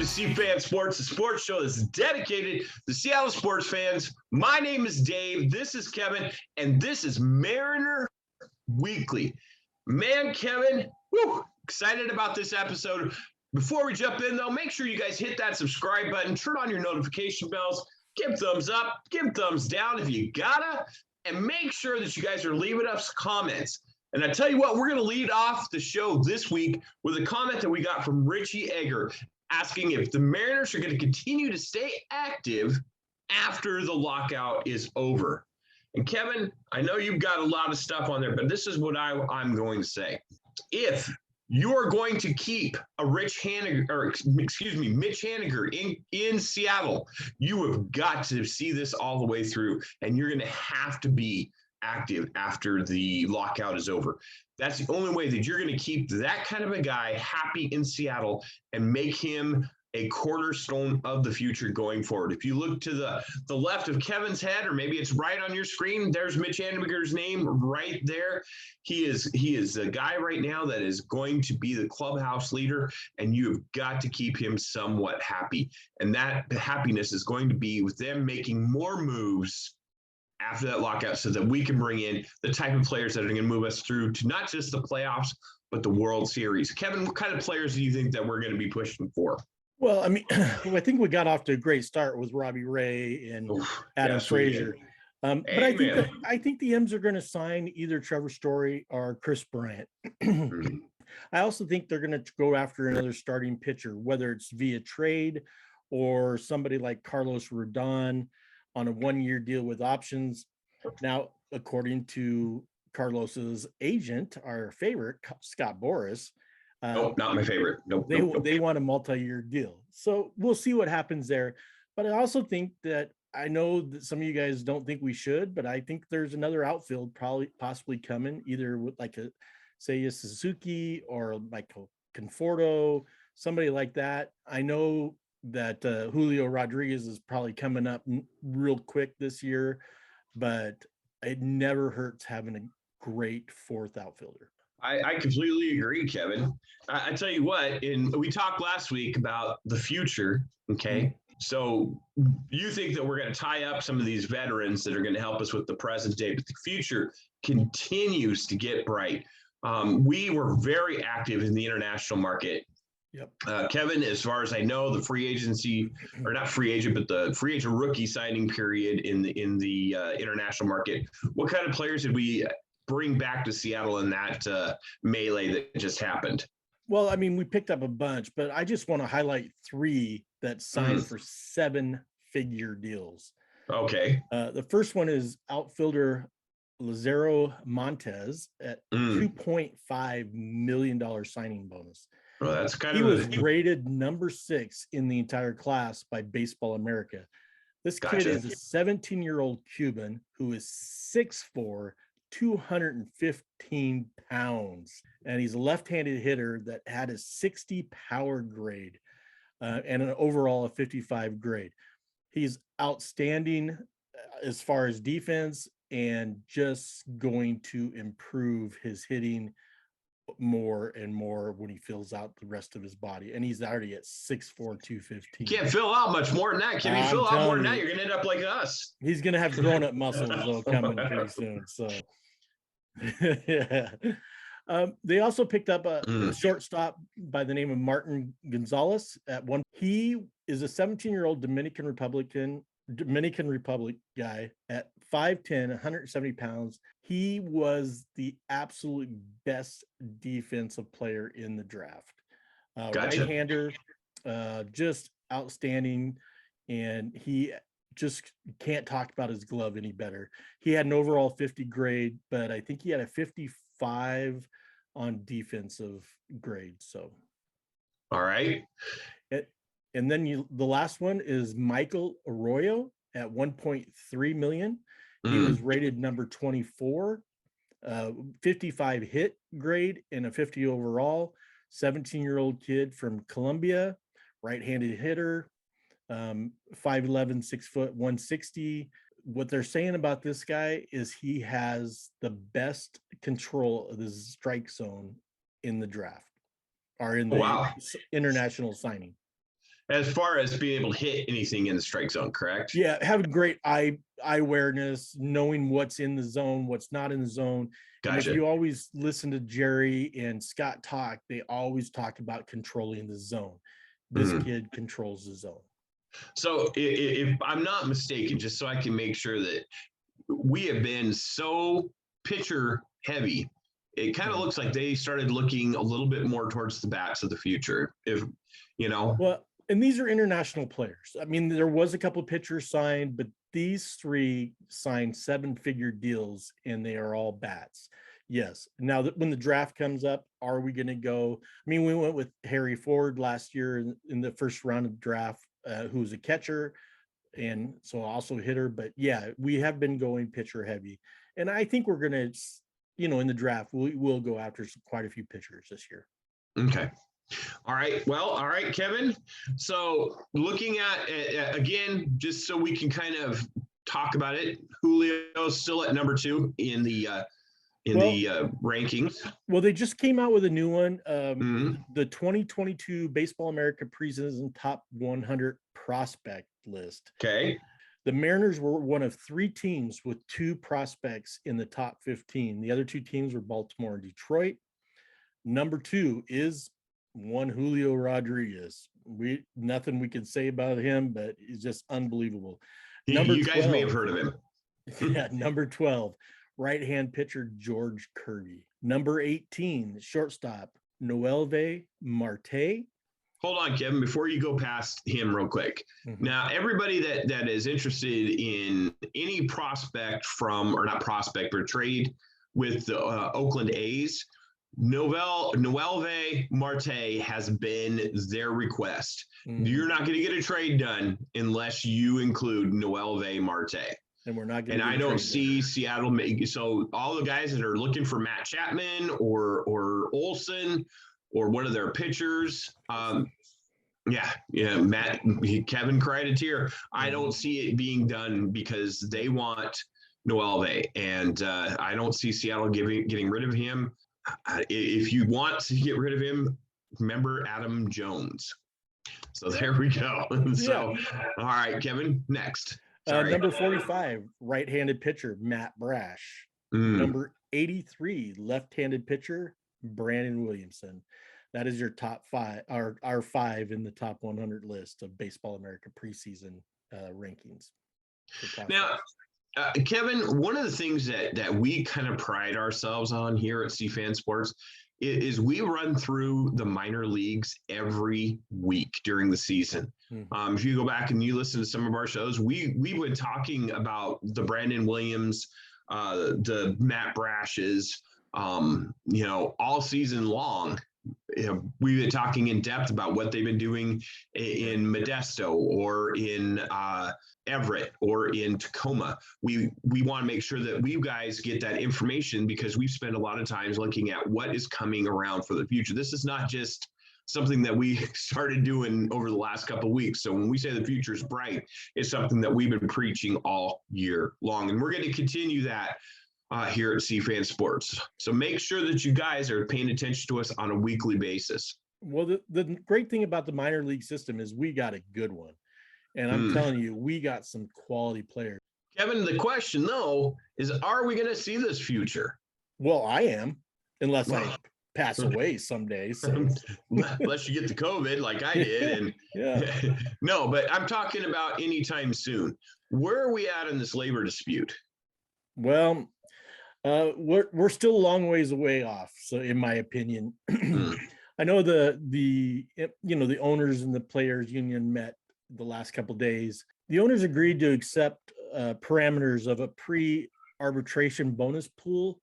C-Fan Sports, a sports show that's dedicated to Seattle sports fans. My name is Dave. This is Kevin, and this is Mariner Weekly. Man, Kevin, excited about this episode. Before we jump in, though, make sure you guys hit that subscribe button, turn on your notification bells, give thumbs up, give thumbs down if you gotta, and make sure that you guys are leaving us comments. And I tell you what, we're going to lead off the show this week with a comment that we got from Richie Egger asking if the Mariners are going to continue to stay active after the lockout is over. And Kevin, I know you've got a lot of stuff on there, but this is what I'm going to say. If you are going to keep a Mitch Haniger in Seattle, you have got to see this all the way through, and you're going to have to be active after the lockout is over. That's the only way that you're going to keep that kind of a guy happy in Seattle and make him a cornerstone of the future going forward. If you look to the left of Kevin's head, or maybe it's right on your screen, there's Mitch Haniger's name right there. He is a guy right now that is going to be the clubhouse leader, and you've got to keep him somewhat happy. And that happiness is going to be with them making more moves after that lockout so that we can bring in the type of players that are going to move us through to not just the playoffs, but the World Series. Kevin, what kind of players do you think that we're going to be pushing for? Well, I mean, I think we got off to a great start with Robbie Ray and Adam Frazier. But I think the M's are going to sign either Trevor Story or Chris Bryant. I also think they're going to go after another starting pitcher, whether it's via trade or somebody like Carlos Rodon on a one-year deal with options. Now, according to Carlos's agent, our favorite, Scott Boras. Nope, not my favorite. Nope. They want a multi-year deal. So we'll see what happens there. But I also think that, I know that some of you guys don't think we should, but I think there's another outfield possibly coming, either with like a Suzuki or like a Conforto, somebody like that. I know that Julio Rodriguez is probably coming up real quick this year, but it never hurts having a great fourth outfielder. I completely agree, Kevin. I tell you what, we talked last week about the future, okay? Mm-hmm. So you think that we're going to tie up some of these veterans that are going to help us with the present day, but the future continues to get bright. We were very active in the international market. Yep. Kevin, as far as I know, the free agent rookie signing period in the international market, what kind of players did we bring back to Seattle in that melee that just happened? Well, I mean, we picked up a bunch, but I just want to highlight three that signed for 7-figure deals. Okay. The first one is outfielder Lazaro Montes at $2.5 million signing bonus. Well, that's he was rated number 6 in the entire class by Baseball America. This kid is a 17-year-old Cuban who is 6'4", 215 pounds, and he's a left-handed hitter that had a 60 power grade and an overall of 55 grade. He's outstanding as far as defense and just going to improve his hitting more and more when he fills out the rest of his body, and he's already at 6'4", 215. You can't fill out much more than that. Can you fill out more than that? You're gonna end up like us. He's gonna have grown-up muscles though coming pretty soon. So yeah. They also picked up a shortstop by the name of Martin Gonzalez at one. He is a 17-year-old Dominican Republic guy at 5'10", 170 pounds. He was the absolute best defensive player in the draft. Right-hander, just outstanding. And he just can't talk about his glove any better. He had an overall 50 grade, but I think he had a 55 on defensive grade. So, all right. And then the last one is Michael Arroyo at $1.3 million. He was rated number 24, 55 hit grade and a 50 overall. 17-year-old kid from Colombia, right-handed hitter, 5'11", 6 foot, 160. What they're saying about this guy is he has the best control of the strike zone in the draft, or in the international signing. As far as being able to hit anything in the strike zone, correct? Yeah, having great eye awareness, knowing what's in the zone, what's not in the zone. Gotcha. And if you always listen to Jerry and Scott talk, they always talk about controlling the zone. This kid controls the zone. So if I'm not mistaken, just so I can make sure that we have been so pitcher heavy, it kind of looks like they started looking a little bit more towards the bats of the future. If you know, well, and these are international players. I mean, there was a couple of pitchers signed, but these three signed 7-figure deals, and they are all bats. Yes. Now that when the draft comes up, are we going to go? I mean, we went with Harry Ford last year in the first round of draft, who was a catcher, and so also hitter. But yeah, we have been going pitcher heavy, and I think we're going to, in the draft, we'll go after quite a few pitchers this year. Okay. All right. Well, all right, Kevin. So looking at again, just so we can kind of talk about it, Julio's still at number 2 in the rankings. Well, they just came out with a new one, the 2022 Baseball America preseason top 100 prospect list. Okay. The Mariners were one of 3 teams with 2 prospects in the top 15. The other 2 teams were Baltimore and Detroit. Number 2 is one Julio Rodriguez. Nothing we can say about him, but he's just unbelievable. You guys may have heard of him. Yeah, number 12, right-hand pitcher George Kirby. Number 18, shortstop Noelve Marte. Hold on, Kevin, before you go past him real quick. Now, everybody that is interested in any prospect or not prospect, but trade with the Oakland A's, Noelve Marte has been their request. You're not going to get a trade done unless you include Noelve Marte. And we're not going to. And I don't see Seattle make so. All the guys that are looking for Matt Chapman or Olsen or one of their pitchers, Kevin cried a tear. I don't see it being done because they want Noelve, and I don't see Seattle getting rid of him. If you want to get rid of him, remember Adam Jones. So there we go. So, all right, Kevin, next. Number 45, right-handed pitcher, Matt Brash. Number 83, left-handed pitcher, Brandon Williamson. That is your top 5, our 5 in the top 100 list of Baseball America preseason rankings. Now, Kevin, one of the things that we kind of pride ourselves on here at CFan Sports is we run through the minor leagues every week during the season. If you go back and you listen to some of our shows, we've been talking about the Brandon Williams, the Matt Brashes, all season long. We've been talking in depth about what they've been doing in Modesto or in Everett or in Tacoma. We want to make sure that we guys get that information because we've spent a lot of times looking at what is coming around for the future. This is not just something that we started doing over the last couple of weeks. So when we say the future is bright, it's something that we've been preaching all year long. And we're going to continue that here at CFan Sports. So make sure that you guys are paying attention to us on a weekly basis. Well, the great thing about the minor league system is we got a good one. And I'm telling you, we got some quality players. Kevin, the question, though, is are we going to see this future? Well, I am, unless I pass away someday. So. Unless you get the COVID like I did. And no, but I'm talking about anytime soon. Where are we at in this labor dispute? Well, we're still a long ways away off. So in my opinion, I know the owners and the players union met the last couple of days. The owners agreed to accept parameters of a pre-arbitration bonus pool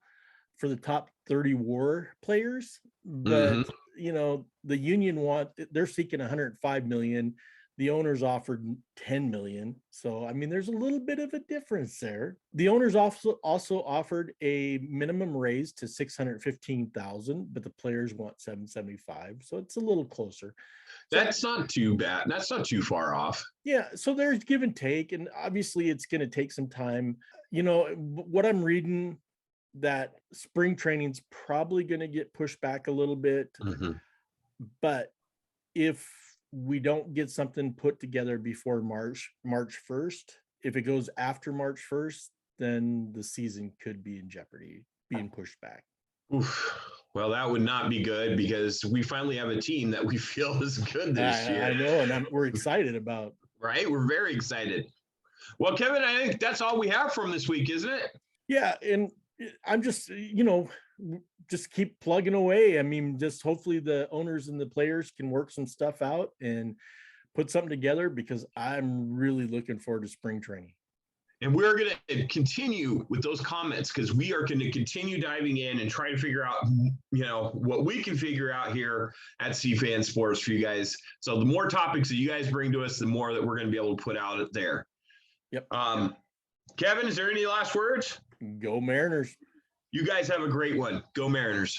for the top 30 WAR players, but the union they're seeking 105 million. The owners offered 10 million. So, I mean, there's a little bit of a difference there. The owners also offered a minimum raise to 615,000, but the players want 775. So it's a little closer. That's not too bad. That's not too far off. Yeah. So there's give and take, and obviously it's going to take some time. What I'm reading, that spring training's probably going to get pushed back a little bit, but if we don't get something put together before March 1st, if it goes after March 1st, then the season could be in jeopardy, being pushed back. Oof. Well, that would not be good because we finally have a team that we feel is good this year. I know, and we're excited about. Right? We're very excited. Well, Kevin, I think that's all we have from this week, isn't it? Yeah, and I'm just, just keep plugging away. I mean, just hopefully the owners and the players can work some stuff out and put something together, because I'm really looking forward to spring training. And we're going to continue with those comments, because we are going to continue diving in and try to figure out, what we can figure out here at CFan Sports for you guys. So the more topics that you guys bring to us, the more that we're going to be able to put out there. Yep. Kevin, is there any last words? Go Mariners. You guys have a great one. Go Mariners.